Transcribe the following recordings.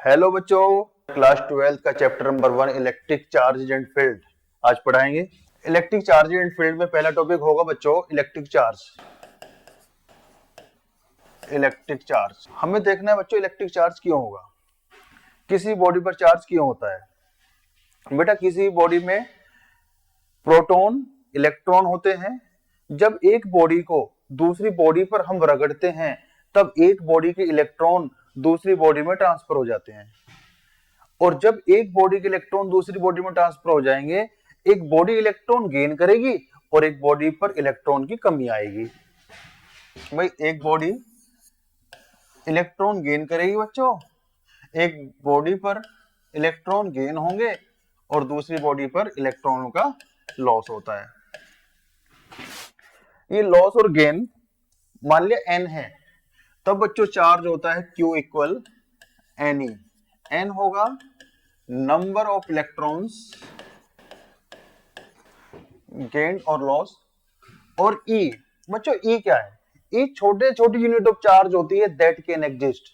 Hello बच्चों, class 12 का chapter number 1 electric charge and field आज पढ़ाएंगे। इलेक्ट्रिक चार्ज एंड फील्ड में पहला टॉपिक होगा बच्चों इलेक्ट्रिक चार्ज। इलेक्ट्रिक चार्ज हमें देखना है बच्चों इलेक्ट्रिक चार्ज क्यों होगा, किसी बॉडी पर चार्ज क्यों होता है। बेटा किसी बॉडी में प्रोटॉन इलेक्ट्रॉन होते हैं। जब एक बॉडी को दूसरी बॉडी पर हम रगड़ते हैं तब एक बॉडी के इलेक्ट्रॉन दूसरी बॉडी में ट्रांसफर हो जाते हैं, और जब एक बॉडी के इलेक्ट्रॉन दूसरी बॉडी में ट्रांसफर हो जाएंगे, एक बॉडी इलेक्ट्रॉन गेन करेगी और एक बॉडी पर इलेक्ट्रॉन की कमी आएगी। भाई एक बॉडी इलेक्ट्रॉन गेन करेगी बच्चों, एक बॉडी पर इलेक्ट्रॉन गेन होंगे और दूसरी बॉडी पर इलेक्ट्रॉनों का लॉस होता है। ये लॉस और गेन मान लिया n है, तब बच्चों चार्ज होता है Q इक्वल Ne। n होगा नंबर ऑफ इलेक्ट्रॉन्स गेन और लॉस, और E बच्चों E क्या है? E छोटे छोटी यूनिट ऑफ चार्ज होती है that can exist.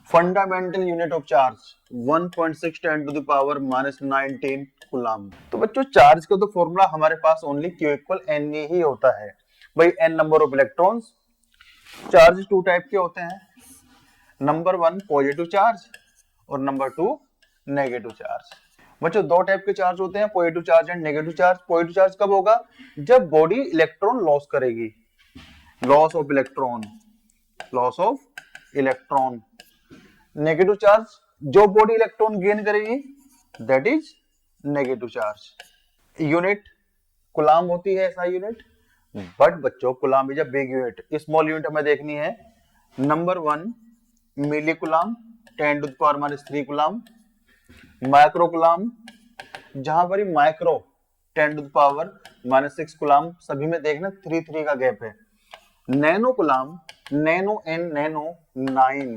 Fundamental unit of charge 1.6 10 to the power -19 coulomb. तो बच्चों चार्ज का तो फॉर्मूला हमारे पास ओनली Q इक्वल Ne ही होता है। भाई n number of electrons. Charge two type के होते हैं, नंबर 1 पॉजिटिव चार्ज और नंबर 2 नेगेटिव चार्ज। बच्चों दो टाइप के चार्ज होते हैं, positive charge and negative charge. Positive charge कब होगा? जब बॉडी इलेक्ट्रॉन लॉस करेगी, loss of electron, loss of electron. Negative charge जो बॉडी इलेक्ट्रॉन गेन करेगी, that is negative charge. Unit coulomb होती है ऐसा यूनिट, बट बच्चों coulomb is a big unit. Small unit हमें देखनी है। Number 1 milli coulomb 10 to the power -3 coulomb. Micro coulomb, जहां पर micro 10 to the power -6 coulomb, सभी में देखना 3 का गैप है। Nano coulomb, nano n nano 9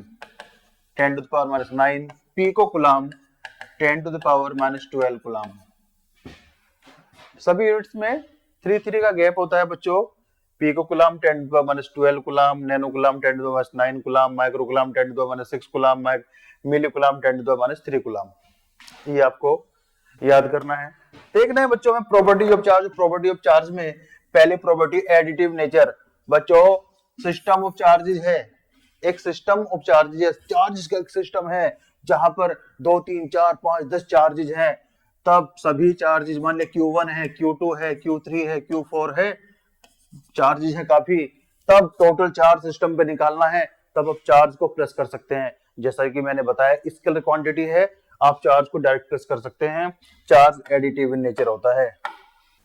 10 to the power -9। Pico coulomb 10 to the power -12 coulomb. सभी यूनिट्स में 3 का गैप होता है बच्चों। Pico coulomb 10 to the power -12 coulomb, nano coulomb 10 to the power -9 coulomb, micro coulomb 10 to the power -6 coulomb, milli coulomb 10 to the power -3 coulomb. ये आपको याद करना है। देखना है बच्चों में property of charge. Property of charge में पहली प्रॉपर्टी एडिटिव नेचर। बच्चों सिस्टम ऑफ चार्जेस है, एक सिस्टम ऑफ चार्जेस, चार्जेस का एक सिस्टम है जहां पर 2 3 4 5 10 चार्जेस हैं। तब सभी चार्जेस मान लिया Q1 है, Q2 है, Q3 है, Q4 है, चार्जेस है काफी। तब टोटल चार्ज सिस्टम पे निकालना है, तब आप चार्ज को प्लस कर सकते हैं। जैसा कि मैंने बताया स्केलर क्वांटिटी है, आप चार्ज को डायरेक्ट प्लस कर सकते हैं। चार्ज एडिटिव इन नेचर होता है।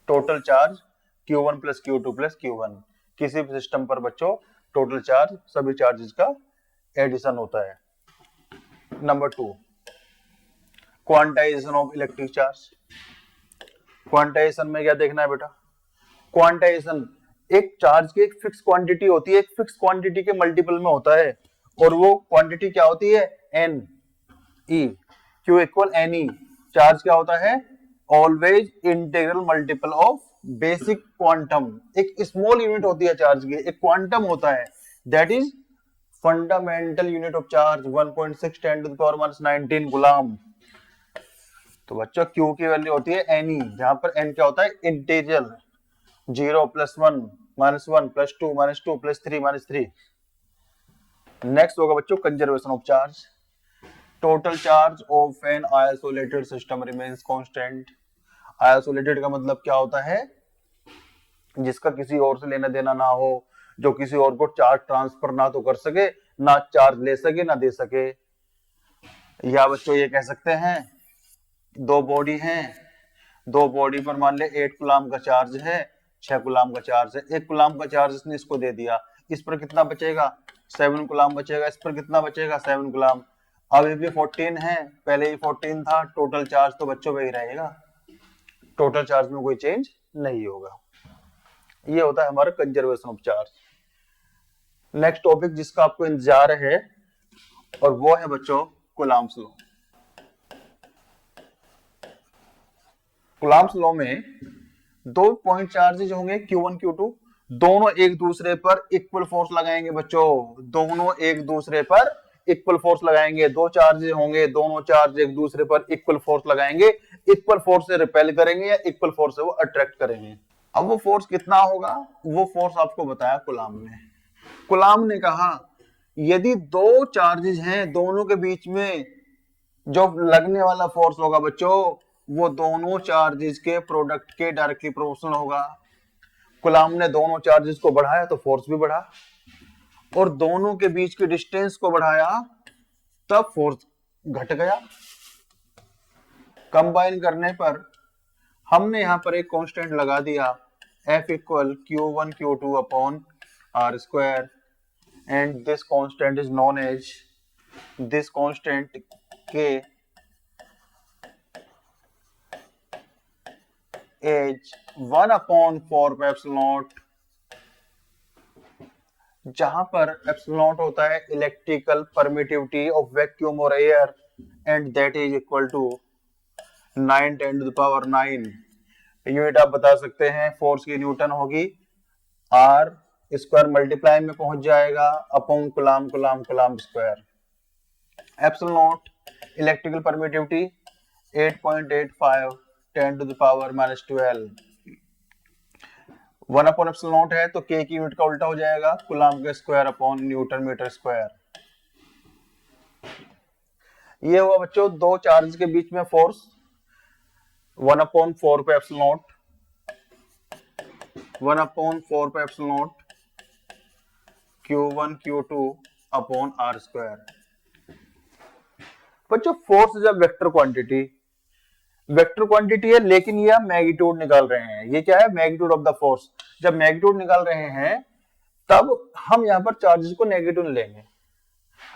Total charge Q1 plus Q2 plus Q1। किसी भी सिस्टम पर बच्चों टोटल चार्ज सभी चार्जेस का एडिशन होता है। Number 2 quantization of electric charge. Quantization में क्या देखना है बेटा? क्वांटाइजेशन एक चार्ज की एक फिक्स क्वांटिटी होती है, एक फिक्स क्वांटिटी के मल्टीपल में होता है, और वो क्वांटिटी क्या होती है? n e। Q equal Ne। Charge क्या होता है? Always integral multiple of basic quantum. एक स्मॉल यूनिट होती है चार्ज की, एक क्वांटम होता है, that is fundamental unit of charge 1.6 10 to the power -19 coulomb. तो बच्चों Q की वैल्यू होती है Ne, जहां पर n क्या होता है? इंटीजर। 0 + 1 -1 + 2 -2 + 3 -3। नेक्स्ट होगा बच्चों conservation of charge. Total charge of an isolated system remains constant. Isolated का मतलब क्या होता है? जिसका किसी और से लेना देना ना हो, जो किसी और को चार्ज ट्रांसफर ना तो कर सके, ना चार्ज ले सके, ना दे सके। या बच्चों ये कह सकते हैं दो बॉडी हैं, दो बॉडी पर मान ले 8 कूलम का चार्ज है, 6 कूलम का चार्ज है। 1 कूलम का चार्ज इसने इसको दे दिया, इस पर कितना बचेगा? 7 कूलम बचेगा। इस पर कितना बचेगा? 7 कूलम। अभी भी 14 है, पहले ही 14 था। टोटल चार्ज तो बच्चों वही रहेगा, टोटल चार्ज में कोई चेंज नहीं होगा। ये होता है हमारा conservation of charge. Next topic जिसका आपको इंतजार है, और वो है बच्चों कूलम्स लॉ। कूलम्स लॉ में 2 पॉइंट चार्जेज होंगे Q1 Q2, दोनों एक दूसरे पर इक्वल फोर्स लगाएंगे बच्चों। दोनों एक दूसरे पर इक्वल फोर्स लगाएंगे, दो चार्जेस होंगे, दोनों चार्ज एक दूसरे पर इक्वल फोर्स लगाएंगे, इक्वल फोर्स से रिपेल करेंगे या इक्वल फोर्स से वो अट्रैक्ट करेंगे। अब वो फोर्स कितना होगा, वो फोर्स आपको बताया कुलाम ने। कुलाम ने कहा यदि दो चार्जेस हैं, दोनों के बीच में जो लगने वाला फोर्स होगा बच्चों, वो दोनों चार्जेस के प्रोडक्ट के डायरेक्टली प्रोपोर्शनल होगा। कुलाम ने दोनों चार्जेस को बढ़ाया तो फोर्स भी बढ़ा, और दोनों के बीच के डिस्टेंस को बढ़ाया तब फोर्स घट गया। कंबाइन करने पर हमने यहां पर एक कांस्टेंट लगा दिया, F equal Q1 Q2 upon R square, and this constant is known as, this constant के as 1 upon 4 pi epsilon naught, जहां पर एप्सिलॉन नॉट होता है electrical permittivity of vacuum or air, and that is equal to 9 10 to the power 9। Unit आप बता सकते हैं, force की न्यूटन होगी, आर स्क्वायर मल्टीप्लाई में पहुंच जाएगा upon coulomb coulomb coulomb square. Epsilon naught electrical permittivity 8.85 10 to the power -12। 1 upon epsilon naught है तो के की यूनिट का उल्टा हो जाएगा, कुलाम के square upon newton metre square. ये हुआ बच्चों दो चार्ज के बीच में force, 1 upon 4 pi epsilon naught, 1 upon 4 pi epsilon naught Q1 Q2 upon R square. बच्चों force is a vector quantity, vector quantity है, लेकिन ये हम मैग्नीट्यूड निकाल रहे हैं। ये क्या है, मैग्नीट्यूड ऑफ द फोर्स। जब मैग्नीट्यूड निकाल रहे हैं तब हम यहाँ पर चार्जेस को नेगेटिव लेंगे।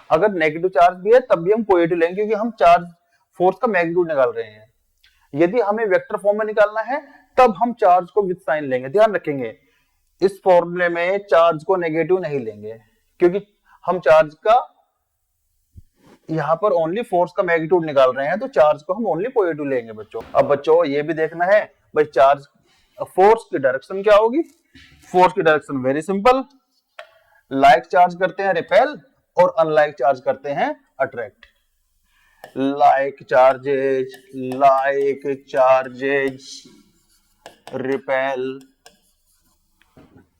अगर नेगेटिव चार्ज भी है तब भी हम पॉजिटिव लेंगे, क्योंकि हम चार्ज फोर्स का मैग्नीट्यूड निकाल रहे हैं। यदि हमें वेक्टर फॉर्म में निकालना है तब हम चार्ज को विद साइन लेंगे। ध्यान रखेंगे इस फॉर्मूले में चार्ज को नेगेटिव नहीं लेंगे, क्योंकि हम चार्ज का यहाँ पर ओनली फोर्स का मैग्नीट्यूड निकाल रहे हैं, तो चार्ज को हम ओनली पॉजिटिव लेंगे बच्चों। अब बच्चों ये भी देखना है भाई चार्ज फोर्स की डायरेक्शन क्या होगी। फोर्स की direction very simple, like charge करते हैं रिपेल और अनलाइक चार्ज करते हैं attract. Like charges repel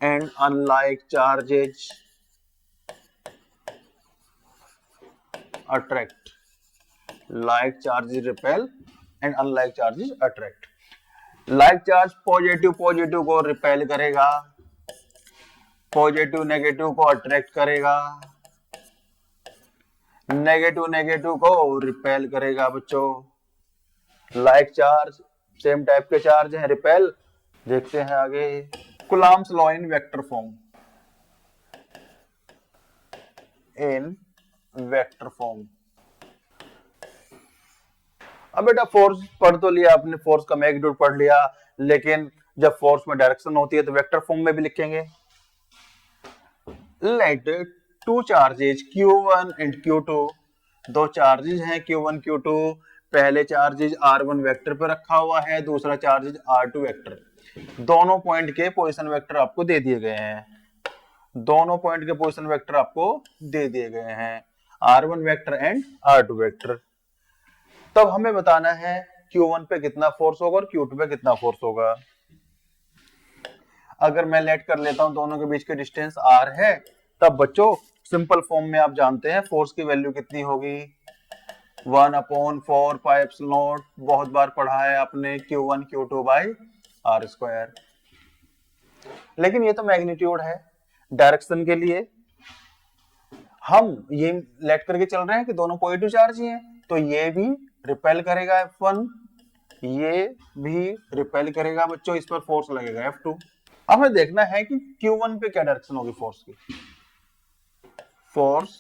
and unlike charges attract, like charges repel and unlike charges attract। like charge positive को रिपेल करेगा, पॉजिटिव नेगेटिव को अट्रैक्ट करेगा, नेगेटिव को रिपेल करेगा बच्चों। like चार्ज सेम टाइप के चार्ज हैं, रिपेल। देखते हैं आगे, Coulomb's law in vector form, in vector form. अब बेटा फोर्स पढ़ तो लिया आपने, फोर्स का मैग्नीट्यूड पढ़ लिया, लेकिन जब फोर्स में डायरेक्शन होती है तो वेक्टर फॉर्म में भी लिखेंगे। Late two charges Q1 and Q2, दो चार्जेस हैं Q1 Q2, पहले चार्जेस R1 वेक्टर पे रखा हुआ है, दूसरा चार्जेस R2 वेक्टर। दोनों पॉइंट के पोजीशन वेक्टर आपको दे दिए गए हैं, दोनों पॉइंट के पोजीशन वेक्टर आपको दे दिए गए हैं, R1 vector and R2 vector. तब हमें बताना है Q1 पे कितना फोर्स होगा और Q2 पे कितना फोर्स होगा। अगर मैं लेट कर लेता हूं दोनों के बीच के डिस्टेंस R है, तब बच्चों सिंपल फॉर्म में आप जानते हैं फोर्स की वैल्यू कितनी होगी, 1 अपॉन 4 पाई एप्सिलॉन नॉट, बहुत बार पढ़ा है आपने, Q1 Q2 by R square. लेकिन ये तो मैग्नीट्यूड है, डायरेक्शन के लिए हम ये लेट करके चल रहे हैं कि दोनों पॉजिटिव चार्ज ही हैं, तो ये भी रिपेल करेगा F1, ये भी रिपेल करेगा बच्चों, इस पर फोर्स लगेगा F2। अब हमें देखना है कि Q1 पे क्या डायरेक्शन होगी फोर्स की। फोर्स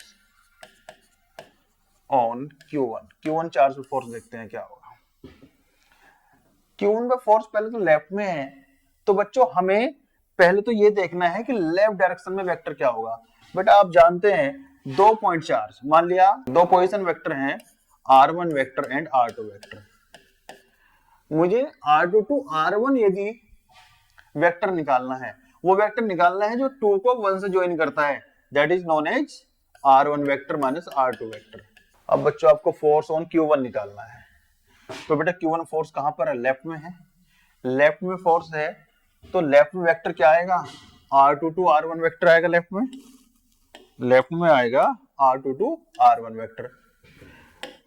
ऑन Q1 चार्ज पे फोर्स देखते हैं क्या होगा। Q1 पे फोर्स पहले तो लेफ्ट में है, तो बच्चों हमें पहले तो ये देखना है कि लेफ्ट डायरेक्शन में वेक्टर क्या होगा। बट आप जानते हैं दो पॉइंट चार्ज, मान लिया दो पोजीशन वेक्टर हैं, R1 vector and R2 vector. मुझे R2 टू R1 यदि वेक्टर निकालना है, वो वेक्टर निकालना है जो 2 को 1 से ज्वाइन करता है, that is known as R1 vector minus R2 vector. अब बच्चों आपको फोर्स ऑन Q1 निकालना है। तो बेटा Q1 फोर्स कहां पर है? लेफ्ट में है। लेफ्ट में फोर्स है तो लेफ्ट में वेक्टर क्या आएगा? R2 टू R1 वेक्टर आएगा लेफ्ट में। लेफ्ट में आएगा R2 टू R1 वेक्टर।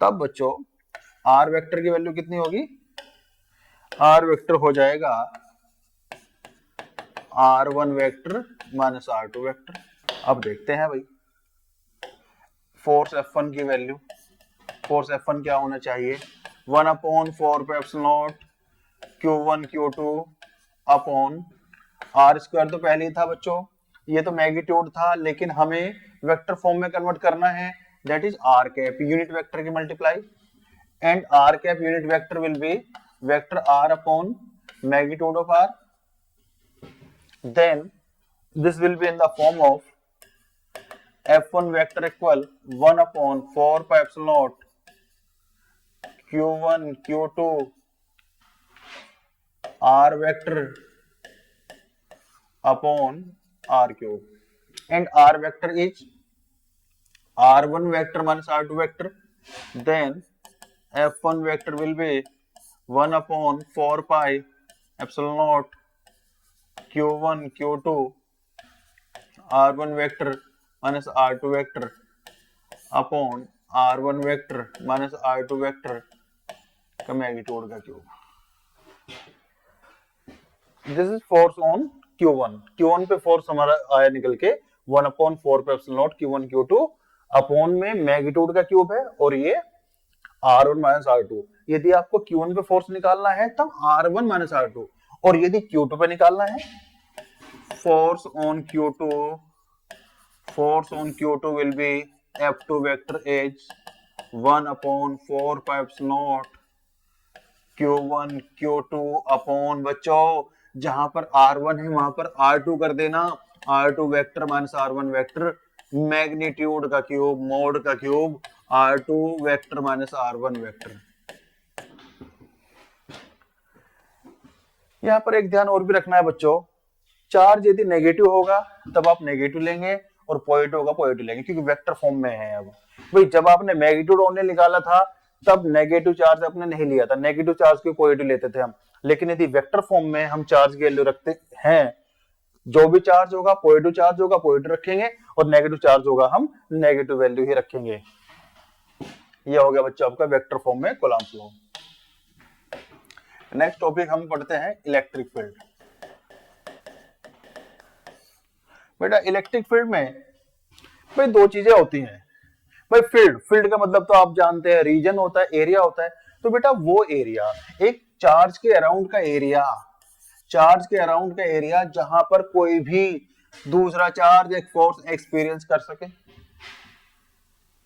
तब बच्चों R वेक्टर की वैल्यू कितनी होगी? R वेक्टर हो जाएगा R1 vector minus R2 vector. अब देखते हैं भाई फोर्स F1 की वैल्यू। फोर्स F1 क्या होना चाहिए? 1/4 pi epsilon naught Q1 Q2 upon R square तो पहले ही था बच्चों, ये तो मैग्नीट्यूड था, लेकिन हमें वेक्टर फॉर्म में कन्वर्ट करना है, that is R cap unit vector की multiply, and R cap unit vector will be vector R upon magnitude of R, then this will be in the form of F1 vector equal 1/4 pi epsilon naught Q1 Q2 R vector upon R cube, and R vector is R1 vector minus R2 vector, then F1 vector will be 1/4 pi epsilon naught Q1 Q2 R1 vector minus R2 vector upon R1 vector minus R2 vector का magnitude का cube. This is force on Q1। Q1 पे force हमारा आया निकल के 1/4 pi epsilon naught Q1 Q2 upon में magnitude का cube है, और ये R1 माइनस R2। यदि आपको Q1 पे फोर्स निकालना है तब R1 माइनस R2, और यदि Q2 पे निकालना है force on Q2 will be F2 vector is 1/4 pi epsilon naught Q1 Q2 upon बच्चों जहां पर R1 है वहां पर R2 कर देना, R2 vector minus R1 vector magnitude का क्यूब मोड का cube R2 vector minus R1 vector. यहां पर एक ध्यान और भी रखना है बच्चों, चार्ज यदि नेगेटिव होगा तब आप नेगेटिव लेंगे और पॉजिटिव होगा पॉजिटिव लेंगे, क्योंकि वेक्टर फॉर्म में है। अब भाई जब आपने मैग्नीट्यूड ओनली निकाला था तब नेगेटिव चार्ज आपने नहीं लिया था, नेगेटिव चार्ज को पॉजिटिव लेते थे हम, लेकिन यदि वेक्टर फॉर्म में हम चार्ज की वैल्यू रखते हैं, जो भी चार्ज होगा पॉजिटिव चार्ज होगा पॉजिटिव रखेंगे, और नेगेटिव चार्ज होगा हम नेगेटिव वैल्यू ही रखेंगे। यह हो गया बच्चों आपका वेक्टर फॉर्म में कूलम्ब्स लॉ। नेक्स्ट टॉपिक हम पढ़ते हैं इलेक्ट्रिक फील्ड। बेटा इलेक्ट्रिक फील्ड में भाई दो चीजें होती हैं। भाई फील्ड का मतलब तो आप जानते हैं, रीजन होता है, एरिया होता है। तो बेटा वो एरिया, एक चार्ज के अराउंड का एरिया, जहां पर कोई भी दूसरा चार्ज एक फोर्स एक्सपीरियंस कर सके,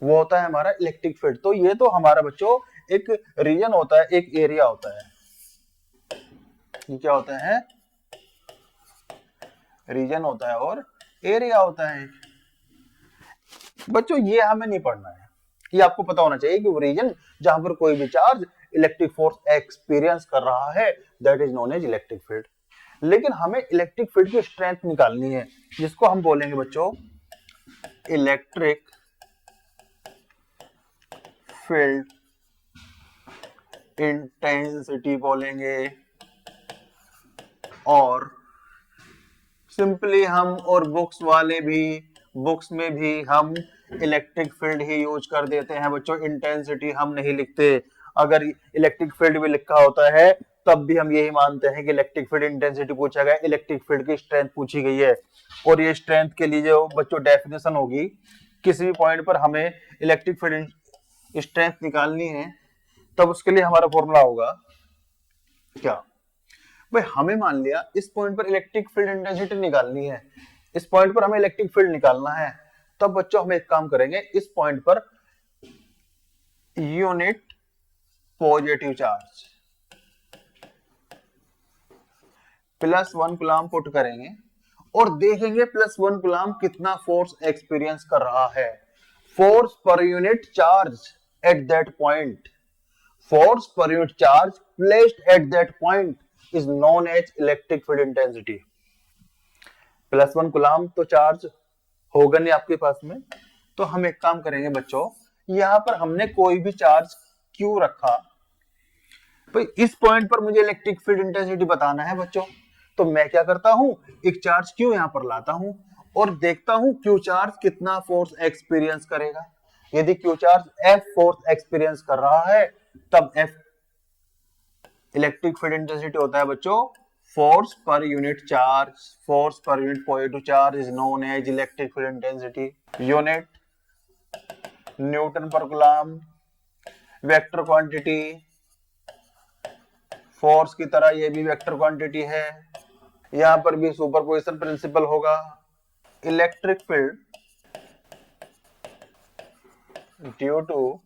वो होता है हमारा इलेक्ट्रिक फील्ड। तो ये तो हमारा बच्चों एक रीजन होता है, एक एरिया होता है। ये क्या होता है? रीजन होता है और एरिया होता है। बच्चों ये हमें नहीं पढ़ना है, ये आपको पता होना चाहिए कि वो रीजन जहां पर कोई भी चार्ज इलेक्ट्रिक फोर्स एक्सपीरियंस कर रहा है, that is known as electric field. लेकिन हमें इलेक्ट्रिक फील्ड की स्ट्रेंथ निकालनी है, जिसको हम बोलेंगे बच्चों इलेक्ट्रिक फील्ड इंटेंसिटी बोलेंगे, और सिंपली हम और बुक्स में भी हम इलेक्ट्रिक फील्ड ही यूज कर देते हैं बच्चों, इंटेंसिटी हम नहीं लिखते। अगर इलेक्ट्रिक फील्ड भी लिखा होता है तब भी हम यही मानते हैं कि इलेक्ट्रिक फील्ड इंटेंसिटी पूछा गया, इलेक्ट्रिक फील्ड की स्ट्रेंथ पूछी गई है। और ये स्ट्रेंथ के लिए जो बच्चों डेफिनेशन होगी, किसी भी पॉइंट पर हमें इलेक्ट्रिक फील्ड स्ट्रेंथ निकालनी है, तब उसके लिए हमारा फॉर्मूला होगा क्या? भाई हमें मान लिया इस पॉइंट पर इलेक्ट्रिक फील्ड इंटेंसिटी निकालनी है, इस पॉइंट पर हमें इलेक्ट्रिक फील्ड निकालना है, तब बच्चों हम एक काम करेंगे, इस पॉइंट पर unit positive charge +1 coulomb put करेंगे और देखेंगे +1 कूलम्ब कितना फोर्स एक्सपीरियंस कर रहा है। Force per unit charge at that point, force per unit charge placed at that point is known as electric field intensity। +1 coulomb तो charge होगा नहीं आपके पास में, तो हम एक काम करेंगे बच्चों, यहां पर हमने कोई भी चार्ज Q रखा, तो इस पॉइंट पर मुझे इलेक्ट्रिक फील्ड इंटेंसिटी बताना है बच्चों। तो मैं क्या करता हूं, एक चार्ज Q यहां पर लाता हूं और देखता हूं Q चार्ज कितना फोर्स एक्सपीरियंस करेगा। यदि Q charge F force experience कर रहा है, तब F इलेक्ट्रिक फील्ड इंटेंसिटी होता है बच्चों force per unit charge. Force per unit positive charge is known as electric field intensity. Unit newton per coulomb, vector quantity, force की तरह ये भी वेक्टर क्वांटिटी है। यहां पर भी सुपरपोजिशन प्रिंसिपल होगा। Electric field due to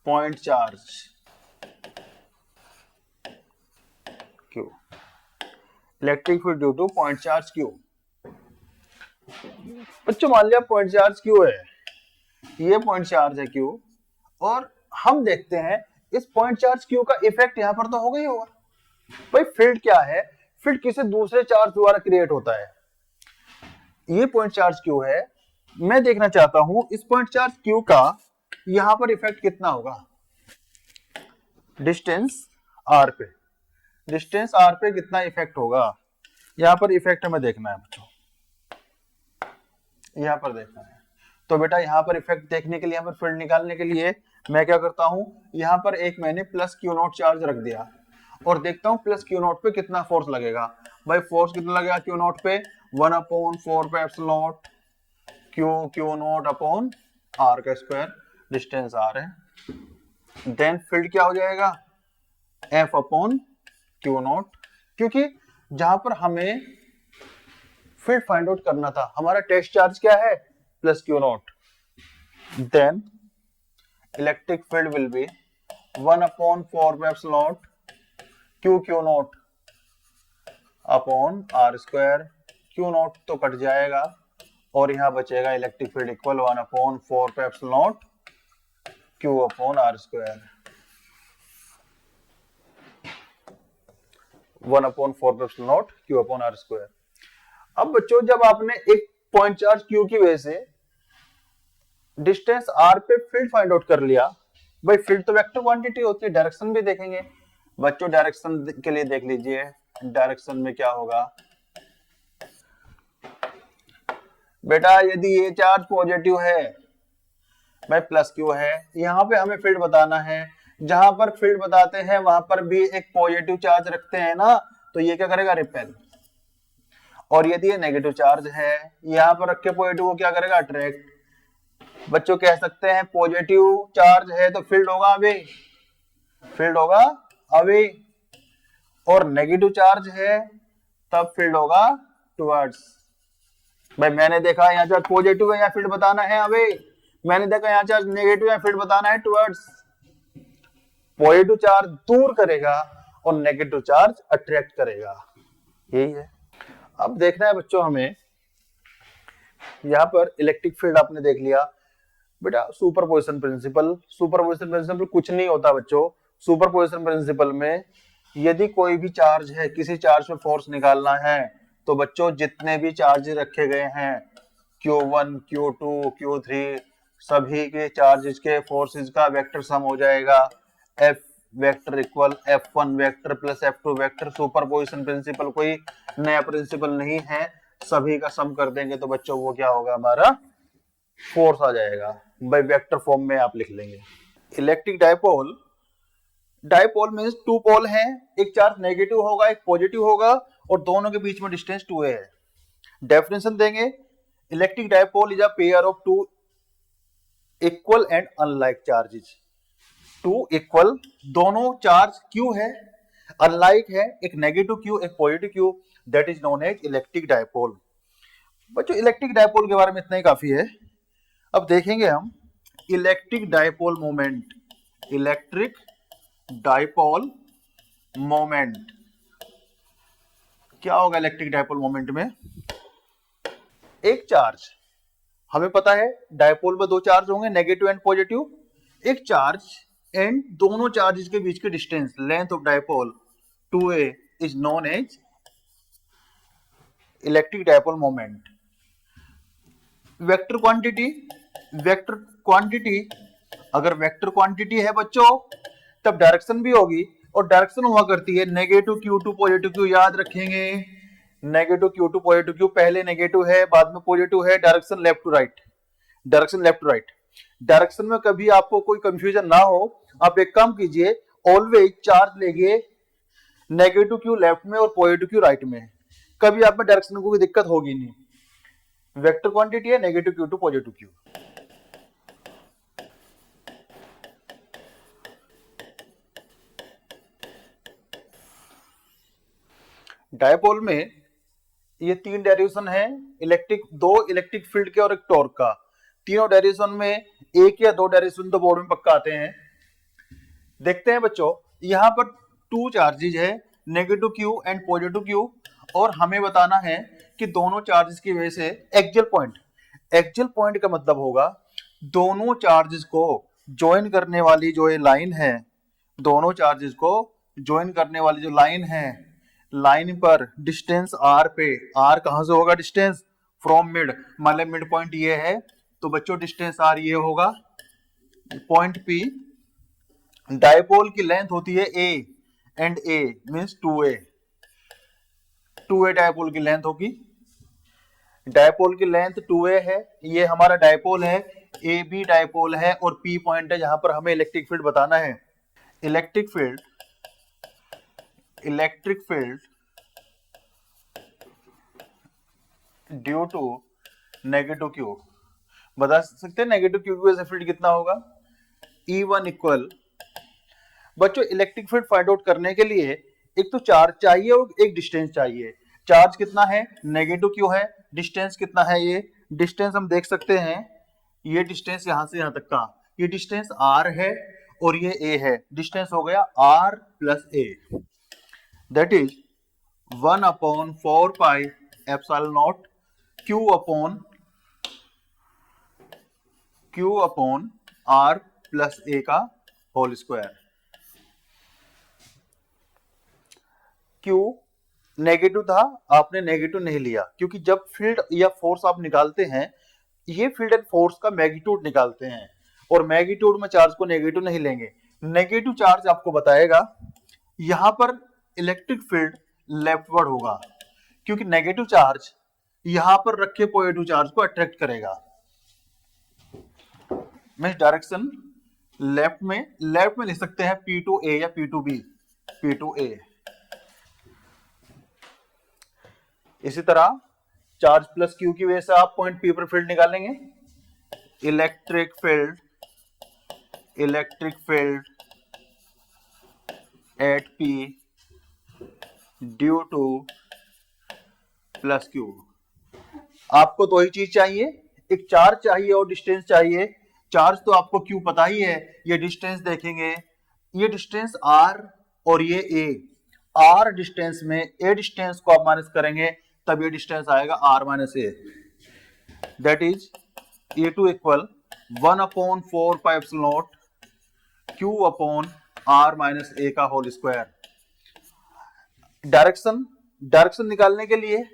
point charge Q, electric field due to point charge Q। बच्चों मान लिया पॉइंट चार्ज Q है, ये पॉइंट चार्ज है Q, और हम देखते हैं इस पॉइंट चार्ज Q का इफेक्ट यहां पर तो होगा ही होगा। भाई फील्ड क्या है, फील्ड किसी दूसरे चार्ज द्वारा क्रिएट होता है। ये पॉइंट चार्ज Q है, मैं देखना चाहता हूं इस पॉइंट चार्ज Q का यहां पर इफेक्ट कितना होगा डिस्टेंस R पे। डिस्टेंस R पे कितना इफेक्ट होगा, यहां पर इफेक्ट हमें देखना है बच्चों, यहां पर देखना है। तो बेटा यहां पर इफेक्ट देखने के लिए, यहां पर फील्ड निकालने के लिए मैं क्या करता हूं, यहां पर एक मैंने प्लस Q नॉट चार्ज रख दिया और देखता हूं प्लस Q नॉट पे कितना फोर्स लगेगा। भाई फोर्स कितना लगेगा Q नॉट पे, 1/4 pi epsilon naught Q naught upon R का स्क्वायर, डिस्टेंस R है। देन फील्ड क्या हो जाएगा, F अपॉन Q नॉट, क्योंकि जहां पर हमें फील्ड फाइंड आउट करना था, हमारा टेस्ट चार्ज क्या है plus Q naught. Then electric field will be 1/4 pi epsilon naught Q naught upon R square. Q naught तो कट जाएगा और यहां बचेगा electric field equal 1/4 pi epsilon naught Q upon R square. 1/4 pi epsilon naught Q upon R square. अब बच्चों जब आपने एक पॉइंट चार्ज Q की वजह से डिस्टेंस R पे फील्ड फाइंड आउट कर लिया, भाई फील्ड तो वेक्टर क्वांटिटी होती है, डायरेक्शन भी देखेंगे बच्चों। डायरेक्शन के लिए देख लीजिए, डायरेक्शन में क्या होगा बेटा, यदि ये चार्ज पॉजिटिव है, भाई प्लस Q है, यहां पे हमें फील्ड बताना है। जहां पर फील्ड बताते हैं वहां पर भी एक पॉजिटिव चार्ज रखते हैं ना, तो ये क्या करेगा रिपेल। और यदि ये नेगेटिव चार्ज है, यहां पर रख के पॉजिटिव को क्या करेगा अट्रैक्ट। बच्चों कह सकते हैं पॉजिटिव चार्ज है तो फील्ड होगा अवे, फील्ड होगा अवे, और नेगेटिव चार्ज है तब फील्ड होगा टुवर्ड्स। भाई मैंने देखा यहाँ चार्ज पॉजिटिव है, यहाँ फील्ड बताना है अवे, मैंने देखा यहाँ चार्ज नेगेटिव है, फील्ड बताना है टुवर्ड्स। पॉजिटिव चार्ज दूर करेगा और नेगेटिव चार्ज अट्रैक्ट करेगा, यही है। अब देखना है बच्चों हमें, यहां पर इलेक्ट्रिक फील्ड आपने देख लिया बेटा। सुपरपोजिशन प्रिंसिपल, सुपरपोजिशन प्रिंसिपल कुछ नहीं होता बच्चों। सुपरपोजिशन प्रिंसिपल में यदि कोई भी चार्ज है, किसी चार्ज में फोर्स निकालना है, तो बच्चों जितने भी चार्ज रखे गए हैं Q1 Q2 Q3 सभी के चार्जेस के फोर्सेस का वेक्टर सम हो जाएगा। F vector equal F1 vector plus F2 vector. Superposition principle कोई नया प्रिंसिपल नहीं है, सभी का सम कर देंगे तो बच्चों वो क्या होगा हमारा फोर्स आ जाएगा। भाई वेक्टर फॉर्म में आप लिख लेंगे। Electric dipole, dipole means two pole हैं, एक चार्ज नेगेटिव होगा एक पॉजिटिव होगा और दोनों के बीच में डिस्टेंस 2a है। डेफिनेशन देंगे, electric dipole is a pair of two equal and unlike charges. Two equal, दोनों चार्ज Q है, अनलाइक है, एक नेगेटिव Q एक positive Q, that is known as electric dipole. बच्चों इलेक्ट्रिक डायपोल के बारे में इतना ही काफी है। अब देखेंगे हम electric dipole moment. Electric dipole moment क्या होगा इलेक्ट्रिक डायपोल मोमेंट में, एक चार्ज, हमें पता है डायपोल में दो चार्ज होंगे नेगेटिव एंड पॉजिटिव, एक चार्ज एंड दोनों चार्जेस के बीच की distance length of dipole 2a is known as electric dipole moment. Vector quantity, vector quantity, अगर वेक्टर क्वांटिटी है बच्चों तब डायरेक्शन भी होगी, और डायरेक्शन हुआ करती है negative Q to positive Q, याद रखेंगे। Negative Q to positive Q, पहले नेगेटिव है बाद में पॉजिटिव है, direction left to right, direction left to right. Direction में कभी आपको कोई कंफ्यूजन ना हो, आप एक काम कीजिए, ऑलवेज चार्ज लेंगे नेगेटिव क्यू लेफ्ट में और पॉजिटिव क्यू राइट में, कभी आप में डायरेक्शन को कोई दिक्कत होगी नहीं। वेक्टर क्वांटिटी है negative Q to positive Q. Dipole में ये तीन डेरिवेशन है, इलेक्ट्रिक, दो इलेक्ट्रिक फील्ड के और एक टॉर्क का। तीनों डेरिवेशन में एक या दो डेरिवेशन तो बोर्ड में पक्का आते हैं। देखते हैं बच्चों, यहां पर टू चार्जेज है, negative Q and positive Q, और हमें बताना है कि दोनों चार्जेस की वजह से एक्सियल पॉइंट, एक्सियल पॉइंट का मतलब होगा दोनों चार्जेस को ज्वाइन करने वाली जो ये लाइन है, दोनों चार्जेस को ज्वाइन करने वाली जो लाइन है, लाइन पर डिस्टेंस आर पे, आर कहां से होगा डिस्टेंस, फ्रॉम मिड, मतलब मिड पॉइंट ये है, तो बच्चों डिस्टेंस आर ये होगा पॉइंट पी। डायपोल की लेंथ होती है A, and A means 2a, 2a dipole की लेंथ होगी। डायपोल की लेंथ 2a है, ये हमारा डायपोल है, ए बी डायपोल है, और पी पॉइंट है जहां पर हमें इलेक्ट्रिक फील्ड बताना है। Electric field, electric field due to negative Q, बता सकते हैं नेगेटिव क्यू की वजह से फील्ड कितना होगा, E1 इक्वल। बच्चों इलेक्ट्रिक फील्ड फाइंड आउट करने के लिए एक तो चार्ज चाहिए और एक डिस्टेंस चाहिए। चार्ज कितना है, नेगेटिव क्यू है, डिस्टेंस कितना है, ये डिस्टेंस हम देख सकते हैं, ये डिस्टेंस यहां से यहां तक का, ये डिस्टेंस r है और ये a है, डिस्टेंस हो गया r plus a, that is 1/4 pi epsilon naught q upon r plus a का होल स्क्वायर। क्यू नेगेटिव था, आपने नेगेटिव नहीं लिया, क्योंकि जब फील्ड या फोर्स आप निकालते हैं, ये फील्ड एंड फोर्स का मैग्नीट्यूड निकालते हैं, और मैग्नीट्यूड में चार्ज को नेगेटिव नहीं लेंगे। नेगेटिव चार्ज आपको बताएगा यहां पर इलेक्ट्रिक फील्ड लेफ्टवर्ड होगा, क्योंकि नेगेटिव चार्ज यहां पर रखे पॉजिटिव चार्ज को अट्रैक्ट करेगा। मींस डायरेक्शन लेफ्ट में लिख सकते हैं P2A या P2B, P2A। इसी तरह चार्ज प्लस क्यू की वजह से आप पॉइंट पी पर फील्ड निकालेंगे। Electric field eight P due two plus Q. आपको दो ही चीज चाहिए, एक चार्ज चाहिए और डिस्टेंस चाहिए। चार्ज तो आपको क्यू पता ही है, ये डिस्टेंस देखेंगे, ये डिस्टेंस आर और ये ए, आर डिस्टेंस में ए डिस्टेंस को आप माइनस करेंगे तब ये डिस्टेंस आएगा R minus A, that is E2 equal 1/4 pi epsilon naught Q upon R minus A का होल स्क्वायर। डायरेक्शन निकालने के लिए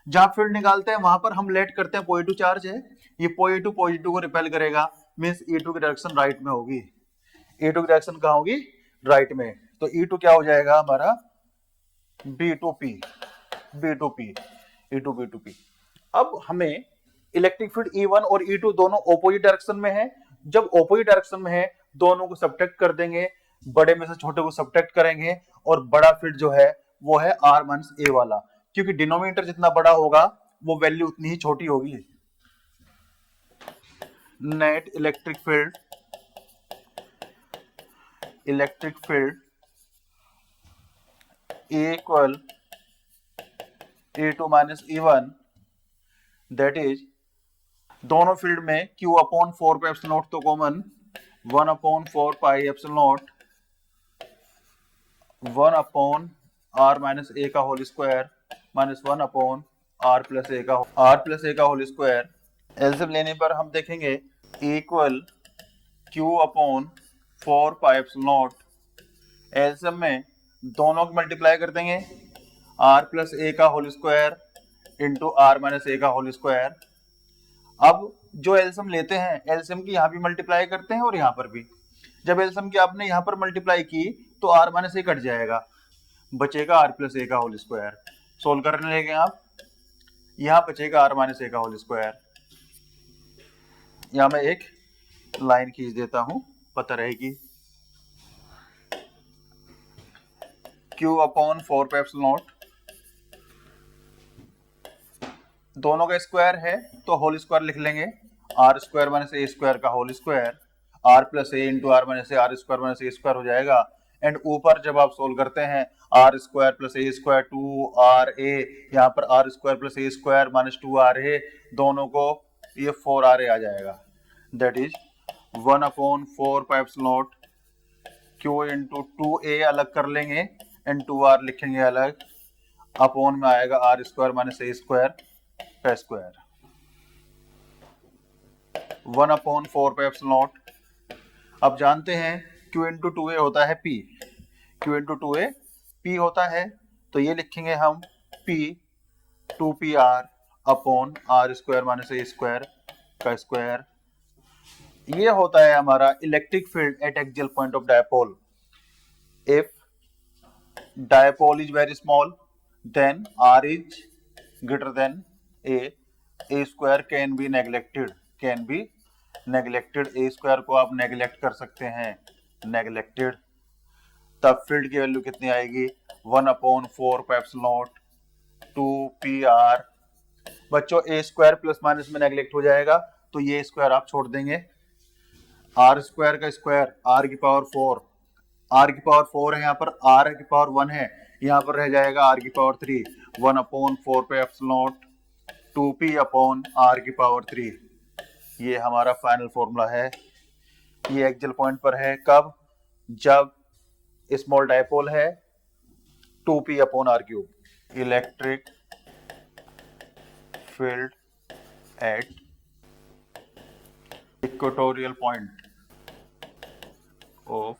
जहां फील्ड निकालते हैं वहां पर हम लेट करते हैं पॉजिटिव चार्ज है, ये पॉजिटिव को रिपेल करेगा, मींस E2 की डायरेक्शन राइट में होगी। E2 की डायरेक्शन कहां होगी, राइट में, तो E2 क्या हो जाएगा हमारा B2P, E2B2P। अब हमें इलेक्ट्रिक फील्ड E1 और E2 दोनों ऑपोजिट डायरेक्शन में है, जब ऑपोजिट डायरेक्शन में है दोनों को सब्ट्रैक्ट कर देंगे, बड़े में से छोटे को सब्ट्रैक्ट करेंगे, और बड़ा फील्ड जो है वो है R माइनस A वाला, क्योंकि डिनोमिनेटर जितना बड़ा होगा वो वैल्यू उतनी ही छोटी होगी। Net electric field equal E2 minus E1, that is दोनों फील्ड में Q upon 4 pi epsilon naught तो common, 1/4 pi epsilon naught 1 upon R minus A का whole square minus 1 upon R plus A का whole square. LCM लेने पर हम देखेंगे equal Q upon 4 pi epsilon naught, LCM में दोनों को मल्टीप्लाई कर देंगे, R प्लस A का whole square into R minus A का होल स्क्वायर। अब जो एलसीएम लेते हैं, एलसीएम की यहाँ भी मल्टीप्लाई करते हैं और यहाँ पर भी। जब एलसीएम की आपने यहाँ पर मल्टीप्लाई की तो आर माइनस ए कट जाएगा, बचेगा आर प्लस ए का होल स्क्वायर। सोल्व करने लगे आप, यहाँ बचेगा आर माइनस ए का होल स्क्वायर। यहाँ मैं एक लाइन खींच देता हूं, पता रहेगी। Q upon 4 pi epsilon naught, दोनों का स्क्वायर है तो होल स्क्वायर लिख लेंगे, R square minus A square का whole square, R plus A into R minus A, R square minus A square हो जाएगा। एंड ऊपर जब आप सोल्व करते हैं R square plus A square 2r a, यहाँ पर R square plus A square minus 2r a, दोनों को ये 4r a आ जाएगा। That is 1 upon 4 pi epsilon naught Q into 2a अलग कर लेंगे एंड 2r लिखेंगे अलग, अपॉन में आएगा R square minus A square का square. 1 upon 4 pi epsilon naught. अब जानते हैं Q इंटू 2a होता है P, Q into 2a P होता है, तो ये लिखेंगे हम P 2PR upon R square minus A square का स्क्वायर। ये होता है हमारा electric field at axial point of dipole. If dipole is very small then R is greater than A square can be neglected, can be neglected. A square को आप neglect कर सकते हैं, नेग्लेक्टेड। तब फील्ड की वैल्यू कितनी आएगी, 1 upon 4 pi epsilon not 2PR। बच्चों ए स्क्वायर प्लस माइनस में नेग्लेक्ट हो जाएगा तो ये स्क्वायर आप छोड़ देंगे, आर स्क्वायर का स्क्वायर आर की पावर 4, आर की पावर 4 है, यहाँ पर आर की पावर 1 है, यहाँ पर रह जाएगा आर की power 3। 1 upon 4 pi epsilon naught 2p upon R की पावर 3। ये हमारा फाइनल फॉर्मूला है। ये एक्सियल पॉइंट पर है, कब, जब स्मॉल डायपोल है 2p upon R cube. Electric field at equatorial point of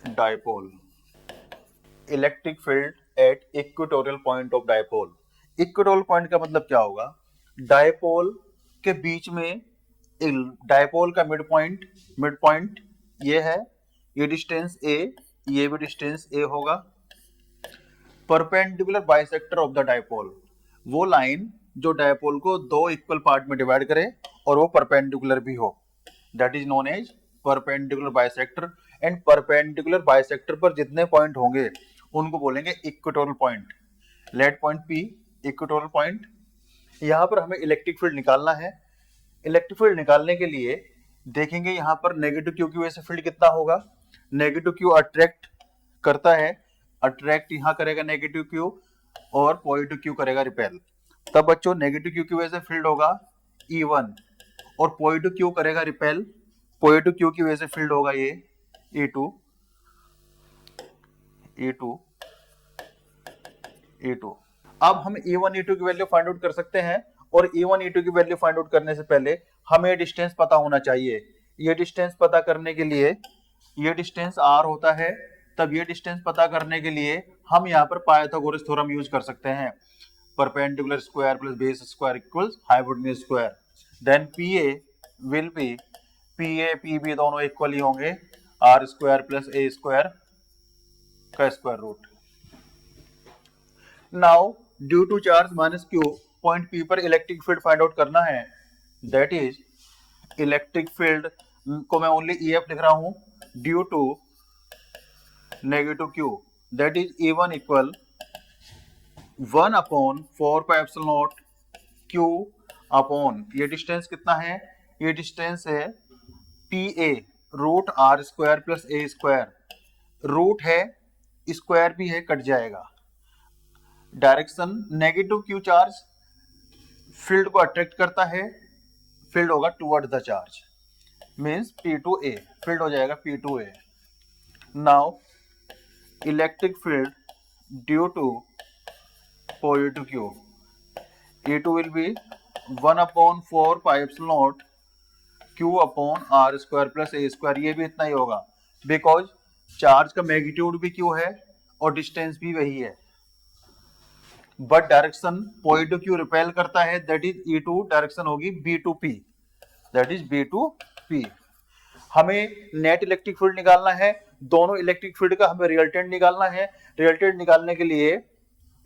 dipole. Electric field at equatorial point of dipole. Equatorial point का मतलब क्या होगा, डायपोल के बीच में, डायपोल का मिड पॉइंट ये है, ये डिस्टेंस a, ये भी डिस्टेंस a होगा। Perpendicular bisector of the dipole, वो लाइन जो डायपोल को दो इक्वल पार्ट में डिवाइड करे और वो परपेंडिकुलर भी हो, that is known as perpendicular bisector. And perpendicular bisector पर जितने पॉइंट होंगे उनको बोलेंगे equatorial point. Let point P equatorial point. यहाँ पर हमें इलेक्ट्रिक फील्ड निकालना है। इलेक्ट्रिक फील्ड निकालने के लिए देखेंगे यहाँ पर नेगेटिव क्यू की वजह से फील्ड कितना होगा। नेगेटिव क्यू अट्रैक्ट करता है, अट्रैक्ट यहाँ करेगा नेगेटिव क्यू और पॉजिटिव क्यू करेगा रिपेल। तब बच्चों नेगेटिव क्यू की वजह से फील्ड होगा E1 और पॉजिटिव क्यू करेगा रिपेल, पॉजिटिव क्यू की वजह से फील्ड होगा ये E2। अब हम E1 E2 की वैल्यू फाइंड आउट कर सकते हैं और E1 E2 की वैल्यू फाइंड आउट करने से पहले हमें डिस्टेंस पता होना चाहिए। ये डिस्टेंस पता करने के लिए, ये डिस्टेंस R होता है, तब ये डिस्टेंस पता करने के लिए हम यहाँ पर पाइथागोरस थ्योरम यूज कर सकते हैं। Perpendicular square plus base square equals hypotenuse square. Then PA will be, PA PB दोनों इक्वल ही होंगे R square plus A square का square root. Now due to charge minus Q point P पर electric field find out करना है। That is electric field को मैं only EF लिख रहा हूं due to negative Q, that is E1 equal 1 upon 4 pi epsilon naught Q upon, ये distance कितना है, ये डिस्टेंस है PA root R square plus A square. Root है, स्क्वायर भी है, कट जाएगा। Direction negative Q charge field को अट्रैक्ट करता है, फील्ड होगा toward the charge, means P2A, field हो जाएगा P2A। Now electric field due to positive Q, E2 will be 1 upon 4 pi epsilon naught Q upon R square plus A square. ये भी इतना ही होगा बिकॉज चार्ज का magnitude भी Q है और डिस्टेंस भी वही है, but direction positive Q repel करता है, दैट इज E2, डायरेक्शन होगी B2P। That is B to P। हमें नेट इलेक्ट्रिक फील्ड निकालना है, दोनों इलेक्ट्रिक फील्ड का हमें रिजल्टेंट निकालना है। रिजल्टेंट निकालने के लिए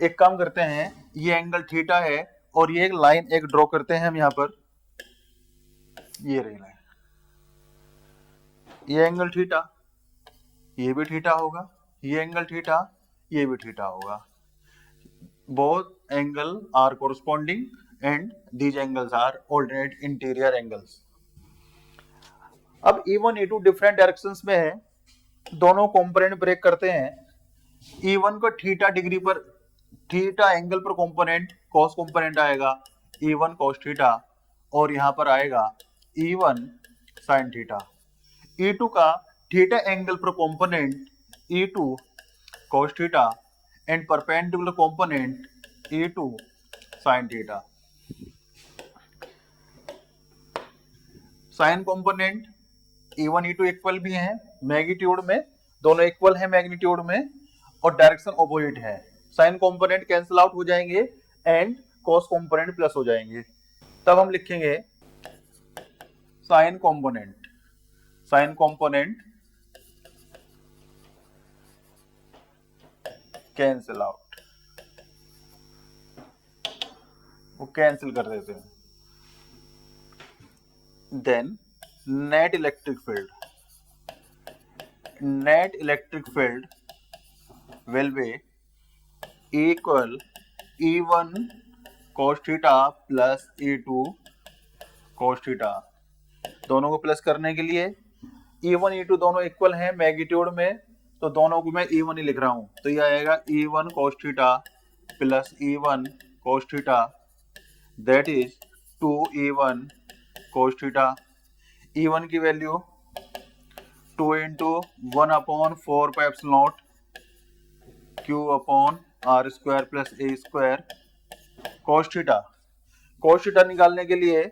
एक काम करते हैं, ये एंगल थीटा है और ये एक लाइन एक ड्रॉ करते हैं हम यहाँ पर, ये रही लाइन, ये एंगल थीटा, ये भी थीटा होगा, ये एंगल थीटा, ये भी थीटा होगा। Both angle are corresponding and these angles are alternate interior angles. अब E1 E2 डिफरेंट डायरेक्शंस में है, दोनों कंपोनेंट ब्रेक करते हैं। E1 को थीटा डिग्री पर, थीटा एंगल पर कंपोनेंट cos कंपोनेंट आएगा E1 cos थीटा, और यहां पर आएगा E1 sin थीटा। E2 का थीटा एंगल पर component E2 cos theta and perpendicular component E2 sin theta. Sign component E1 E2 equal भी हैं मैग्नीट्यूड में, दोनों इक्वल है मैग्नीट्यूड में, और डायरेक्शन ऑपोजिट है। साइन कंपोनेंट कैंसिल आउट हो जाएंगे एंड कॉस कंपोनेंट प्लस हो जाएंगे। तब हम लिखेंगे sine component, sine component cancel out, वो कैंसिल कर देते हैं। Then net electric field, net electric field will be equal E1 cos theta plus E2 cos theta। दोनों को प्लस करने के लिए E1 E2 दोनों इक्वल हैं मैग्नीट्यूड में, तो दोनों को मैं E1 ही लिख रहा हूं, तो ये आएगा E1 cos theta plus E1 cos theta, that is 2E1 cos theta। E1 की value 2 into 1 upon 4 pi epsilon naught Q upon R square plus A square cos theta. cos theta निकालने के लिए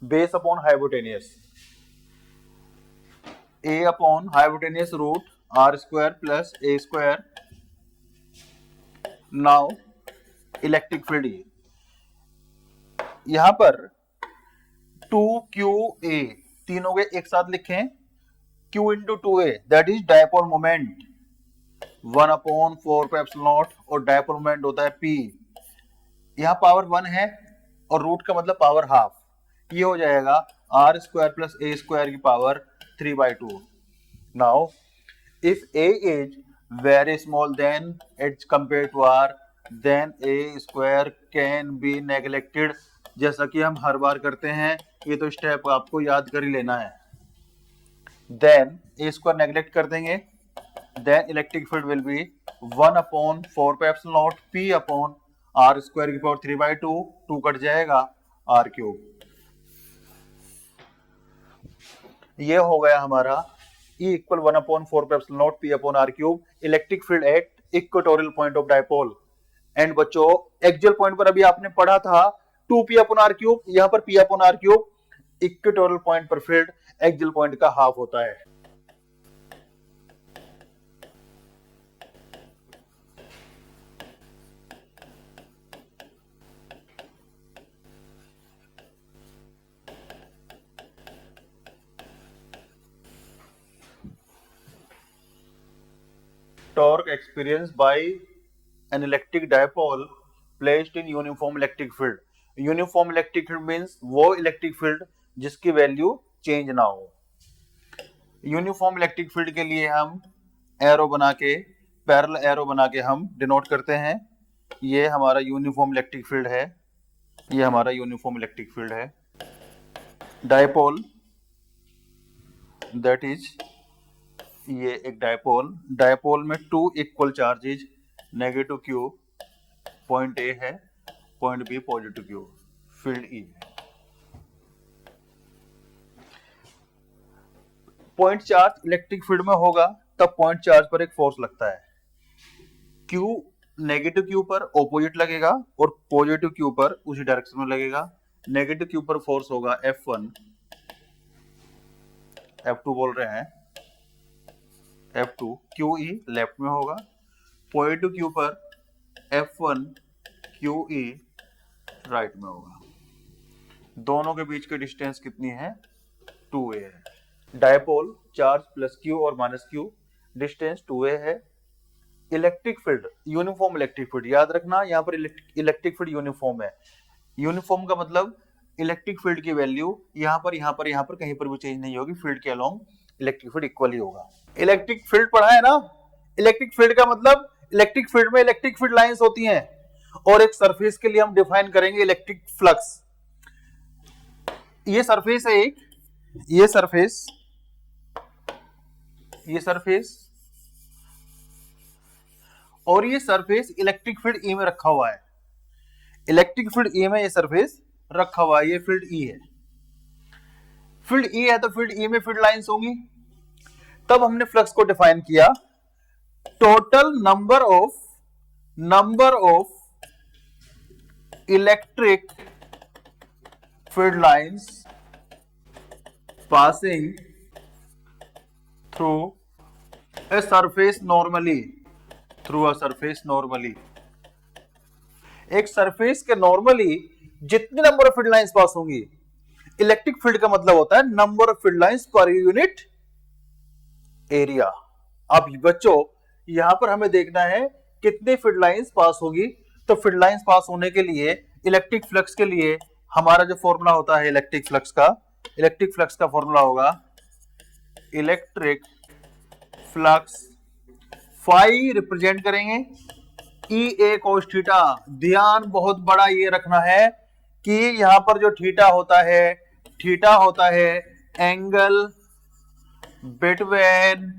base upon hypotenuse, A upon hypotenuse root R square plus A square. Now electric field, यहां पर 2QA तीनों के एक साथ लिखें, Q into 2A that is dipole moment 1 upon 4 pi epsilon not, और डायपोल मोमेंट होता है P। यहाँ पावर 1 है और रूट का मतलब पावर हाफ, ये हो जाएगा R square plus A square की power 3/2। Now if A is very small then it's compare to R, then A square can be neglected. जैसा कि हम हर बार करते हैं, ये तो स्टेप आपको याद कर ही लेना है। देन A स्क्वायर नेग्लेक्ट कर देंगे, then electric field will be 1 upon 4 pi epsilon naught P upon R square की पावर 3/2, 2 कट जाएगा R क्यूब। ये हो गया हमारा E equal 1 upon 4 pi epsilon naught P upon R cube, electric field at equatorial point of dipole. And बच्चों axial point पर अभी आपने पढ़ा था 2P अपॉन R क्यूब, यहां पर P upon R cube, equatorial point पर फील्ड एक्सियल पॉइंट का हाफ होता है। Torque experienced by an electric dipole placed in uniform electric field। Uniform electric field means वो इलेक्ट्रिक फील्ड जिसकी value change ना हो। यूनिफॉर्म इलेक्ट्रिक फील्ड के लिए हम एरो बना के, पैरेलल एरो बना के हम डिनोट करते हैं। ये हमारा यूनिफॉर्म इलेक्ट्रिक फील्ड है, ये हमारा यूनिफॉर्म इलेक्ट्रिक फील्ड है। डायपोल दैट इज, ये एक डायपोल, डायपोल में 2 equal charges, negative Q point A है, point B positive Q, field E है। पॉइंट चार्ज इलेक्ट्रिक फील्ड में होगा तब पॉइंट चार्ज पर एक फोर्स लगता है, Q नेगेटिव Q पर ऑपोजिट लगेगा और पॉजिटिव Q पर उसी डायरेक्शन में लगेगा। नेगेटिव Q पर फोर्स होगा F1, F2 बोल रहे हैं, F2 QE लेफ्ट में होगा, पॉजिटिव Q पर F1 QE राइट में होगा। दोनों के बीच की डिस्टेंस कितनी है, 2a है। डायपोल चार्ज प्लस q और माइनस q, डिस्टेंस 2a है। Electric field uniform electric field, याद रखना यहाँ पर इलेक्ट्रिक फील्ड यूनिफॉर्म है। यूनिफॉर्म का मतलब इलेक्ट्रिक फील्ड की वैल्यू यहाँ पर कहीं पर भी चेंज नहीं होगी, फील्ड के अलोंग इलेक्ट्रिक फील्ड इक्वल ही होगा। इलेक्ट्रिक फील्ड पढ़ा है ना, इलेक्ट्रिक फील्ड का मतलब इलेक्ट्रिक फील्ड में इलेक्ट्रिक फील्ड लाइंस होती हैं, और एक सरफेस के लिए हम डिफाइन करेंगे इलेक्ट्रिक फ्लक्स। ये सरफेस है एक, ये सरफेस और ये सरफेस इलेक्ट्रिक फील्ड ई में रखा हुआ है। इलेक्ट्रिक फील्ड ई में ये सरफेस रखा हुआ है, ये फील्ड ई है। फील्ड ई है तो फील्ड ई में फील्ड लाइंस होंगी। तब हमने फ्लक्स को डिफाइन किया, total number of electric field lines passing through a surface normally, through a surface normally। एक सरफेस के नॉर्मली जितने number of field lines pass होंगी, इलेक्ट्रिक फील्ड का मतलब होता है number of field lines per unit area. अब बच्चों यहां पर हमें देखना है कितने फील्ड लाइंस पास होगी। तो फील्ड लाइंस पास होने के लिए इलेक्ट्रिक फ्लक्स के लिए हमारा जो फॉर्मूला होता है इलेक्ट्रिक फ्लक्स का फॉर्मूला होगा इलेक्ट्रिक फ्लक्स फाई रिप्रेजेंट करेंगे ई ए कोस थीटा। ध्यान बहुत बड़ा ये रखना है कि यहां पर जो थीटा होता है angle between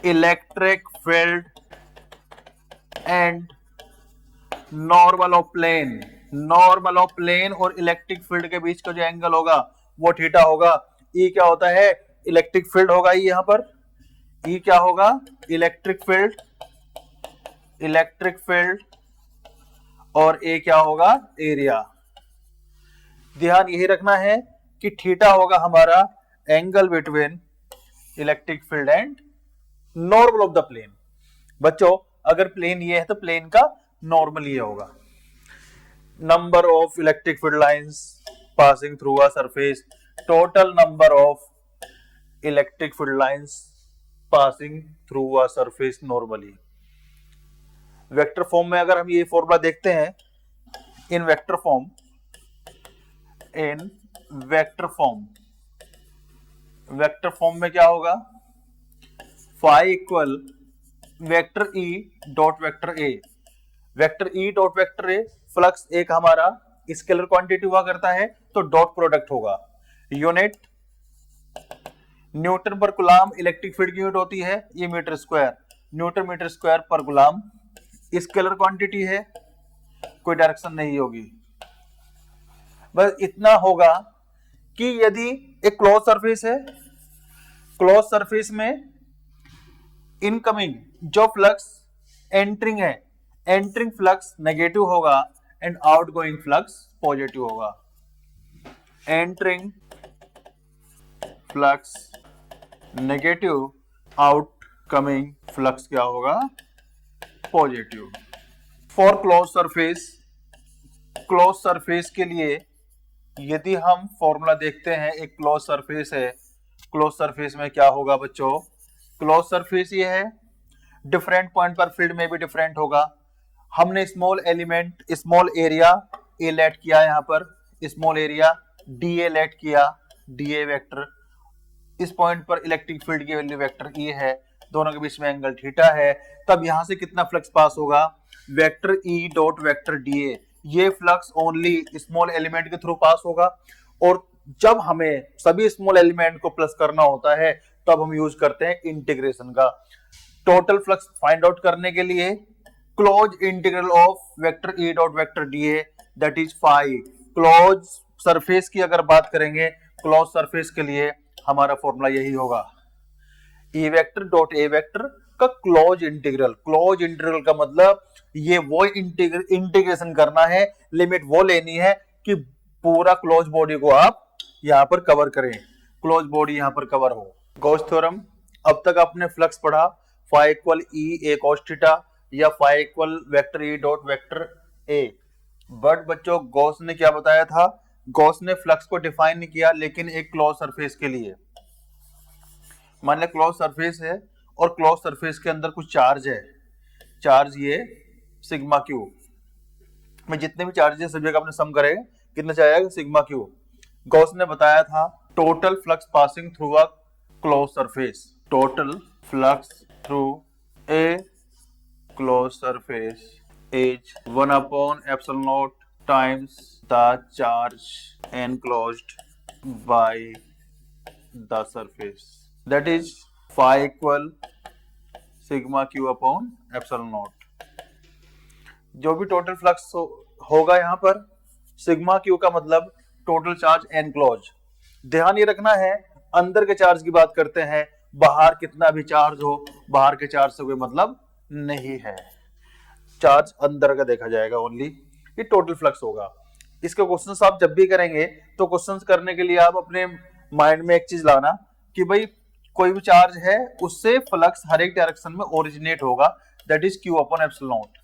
electric field and normal of plane और इलेक्ट्रिक फील्ड के बीच का जो एंगल होगा वो थीटा होगा। ई क्या होता है, इलेक्ट्रिक फील्ड होगा। ई यहां पर ई क्या होगा, इलेक्ट्रिक फील्ड और ए क्या होगा, एरिया। ध्यान यही रखना है कि थीटा होगा हमारा angle between electric field and normal of the plane. बच्चों अगर प्लेन ये है तो प्लेन का नॉर्मल ये होगा। Number of electric field lines passing through a surface, total number of electric field lines passing through a surface normally. Vector form में अगर हम ये फॉर्मूला देखते हैं, इन वेक्टर फॉर्म में क्या होगा, phi equal vector E dot vector A. Vector E dot vector A, flux एक हमारा स्केलर क्वांटिटी हुआ करता है तो डॉट प्रोडक्ट होगा। Unit newton per coulomb electric field की यूनिट होती है, ये metre square, newton metre square per coulomb. Scalar quantity है, कोई डायरेक्शन नहीं होगी। बस इतना होगा कि यदि एक क्लोज सरफेस है, क्लोज सरफेस में इनकमिंग जो फ्लक्स एंटरिंग है, एंटरिंग फ्लक्स नेगेटिव होगा एंड आउटगोइंग फ्लक्स पॉजिटिव होगा। Entering flux negative, outcoming flux क्या होगा, पॉजिटिव। फॉर क्लोज सरफेस के लिए यदि हम फॉर्मूला देखते हैं, एक क्लोज सरफेस है, क्लोज सरफेस में क्या होगा बच्चों, क्लोज सरफेस ये है, डिफरेंट पॉइंट पर फील्ड में भी डिफरेंट होगा। हमने स्मॉल एरिया ए लेट किया, यहां पर small area D A let किया, डी ए वेक्टर। इस पॉइंट पर इलेक्ट्रिक फील्ड की वैल्यू वेक्टर ई है, दोनों के बीच में एंगल थीटा है। तब यहां से कितना फ्लक्स पास होगा, vector E dot vector D ए। ये फ्लक्स ओनली स्मॉल एलिमेंट के थ्रू पास होगा, और जब हमें सभी स्मॉल एलिमेंट को प्लस करना होता है तब हम यूज करते हैं इंटीग्रेशन का। टोटल फ्लक्स फाइंड आउट करने के लिए close integral of vector E dot vector D A, that is phi. Close surface की अगर बात करेंगे, क्लोज सरफेस के लिए हमारा फॉर्मूला यही होगा, E vector dot A vector का क्लोज इंटीग्रल का मतलब ये वो इंटीग्रेशन करना है, लिमिट वो लेनी है कि पूरा क्लोज बॉडी को आप यहां पर कवर करें, क्लोज बॉडी यहां पर कवर हो। गॉस थ्योरम, अब तक आपने फ्लक्स पढ़ा, phi equal E A cos theta या phi equal vector E dot vector A. But बच्चों गॉस ने क्या बताया था, गॉस ने फ्लक्स को डिफाइन नहीं किया, लेकिन एक क्लोज सरफेस के लिए, मान लिया क्लोज सरफेस है और क्लोज सरफेस के अंदर कुछ चार्ज है, चार्ज ये सिग्मा क्यू में जितने भी चार्जेस सभी का अपने सम करेंगे कितना जाएगा सिग्मा क्यू। गॉस ने बताया था total flux passing through a close surface, total flux through a close surface is 1/ε0 times the charge enclosed by the surface, that is phi equal sigma q upon epsilon naught। जो भी total flux होगा यहाँ पर sigma Q का मतलब total charge enclose. ध्यान ये रखना है अंदर के चार्ज की बात करते हैं, बाहर कितना भी चार्ज हो बाहर के चार्ज से कोई मतलब नहीं है, चार्ज अंदर का देखा जाएगा ओनली, ये टोटल फ्लक्स होगा। इसके क्वेश्चंस आप जब भी करेंगे तो क्वेश्चंस करने के लिए आप अपने माइंड में एक चीज लाना कि भाई कोई भी चार्ज है उससे फ्लक्स हर एक डायरेक्शन में ओरिजिनेट होगा, that is Q upon epsilon not.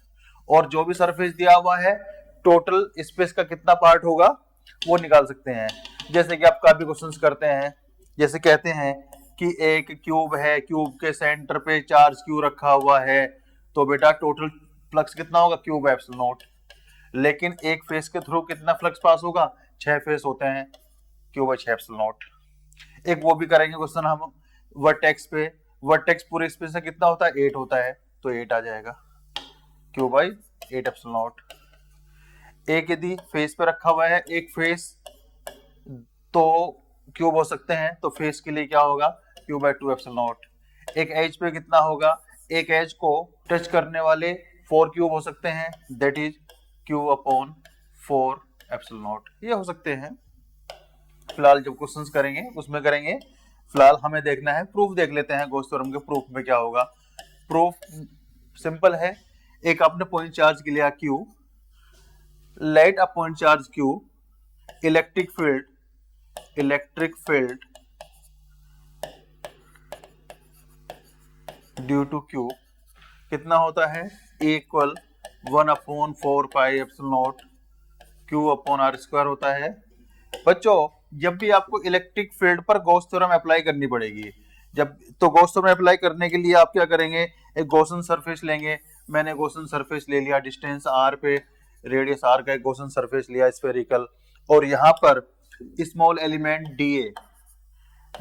और जो भी सरफेस दिया हुआ है टोटल स्पेस का कितना पार्ट होगा वो निकाल सकते हैं। जैसे कि आप काफी क्वेश्चंस करते हैं, जैसे कहते हैं कि एक क्यूब है, क्यूब के सेंटर पे चार्ज क्यू रखा हुआ है, तो बेटा टोटल फ्लक्स कितना होगा क्यूब एप्सिलॉन नॉट। लेकिन एक फेस के थ्रू कितना फ्लक्स पास होगा, 6 फेस होते हैं, क्यूब 6 एप्सिलॉन नॉट। एक वो भी करेंगे क्वेश्चन हम वर्टेक्स पे, वर्टेक्स पूरे स्पेस से कितना होता है 8 होता है, तो 8 आ जाएगा क्यूब 8 एप्सिलॉन नॉट। एक यदि फेस पे रखा हुआ है, एक फेस तो क्यूब हो सकते हैं, तो फेस के लिए क्या होगा क्यूब 2 एप्सिलॉन नॉट। एक एज पे कितना होगा, एक एज को टच करने वाले 4 क्यूब हो सकते हैं, that is cube upon 4 epsilon not, ये हो सकते हैं। फिलहाल जब क्वेश्चंस करेंगे उसमें करेंगे, फिलहाल हमें देखना है प्रूफ देख लेते हैं गॉस थ्योरम के प्रूफ में क्या होगा। प्रूफ सिंपल है, एक आपने पॉइंट चार्ज के लिया Q, let a point charge Q, electric field due to Q कितना होता है equal 1/4 pi epsilon naught Q upon R square होता है। बच्चों जब भी आपको इलेक्ट्रिक फील्ड पर गॉस थ्योरम अप्लाई करनी पड़ेगी, जब तो गॉस थ्योरम अप्लाई करने के लिए आप क्या करेंगे, एक गॉसन सरफेस लेंगे। मैंने गॉसन सरफेस ले लिया, डिस्टेंस r पे, रेडियस r का एक गॉसन सरफेस लिया स्फेरिकल, और यहाँ पर स्मॉल एलिमेंट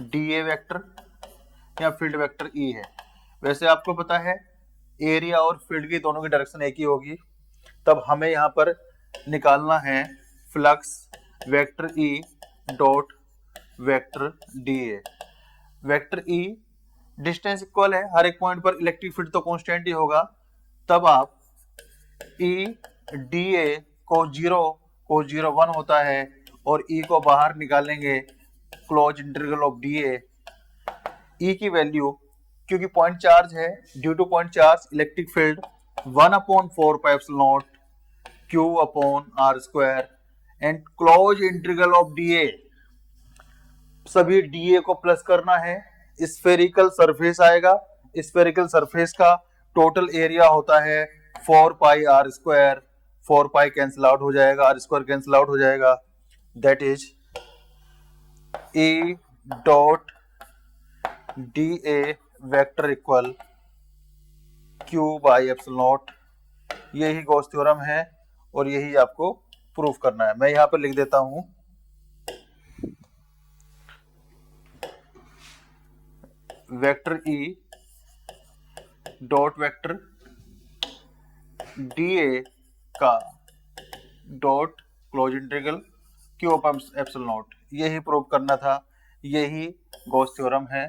dA वेक्टर या फील्ड वेक्टर E है। वैसे आपको पता है एरिया और फील्ड की दोनों की डायरेक्शन एक ही होगी, तब हमें यहाँ पर निकालना है flux vector E dot vector dA। Vector E distance equal है, हर एक पॉइंट पर इलेक्ट्रिक फील्ड तो कांस्टेंट ही होगा, तब आप E dA को 0 1 होता है और E को बाहर निकालेंगे close integral of dA। E की वैल्यू क्योंकि पॉइंट चार्ज है, due to point charge electric field 1/4 pi epsilon naught Q upon R square and close integral of dA, सभी dA को प्लस करना है, स्फेरिकल सरफेस आएगा, स्फेरिकल सरफेस का total area होता है 4 pi R square, 4 pi cancel out हो जाएगा, आर स्क्वायर कैंसिल आउट हो जाएगा, that is E dot dA vector equal Q by epsilon not. यही गॉस थ्योरम है और यही आपको प्रूफ करना है। मैं यहां पर लिख देता हूं vector E dot vector dA का dot close integral Q upon epsilon not, यही प्रूव करना था, यही गॉस थ्योरम है।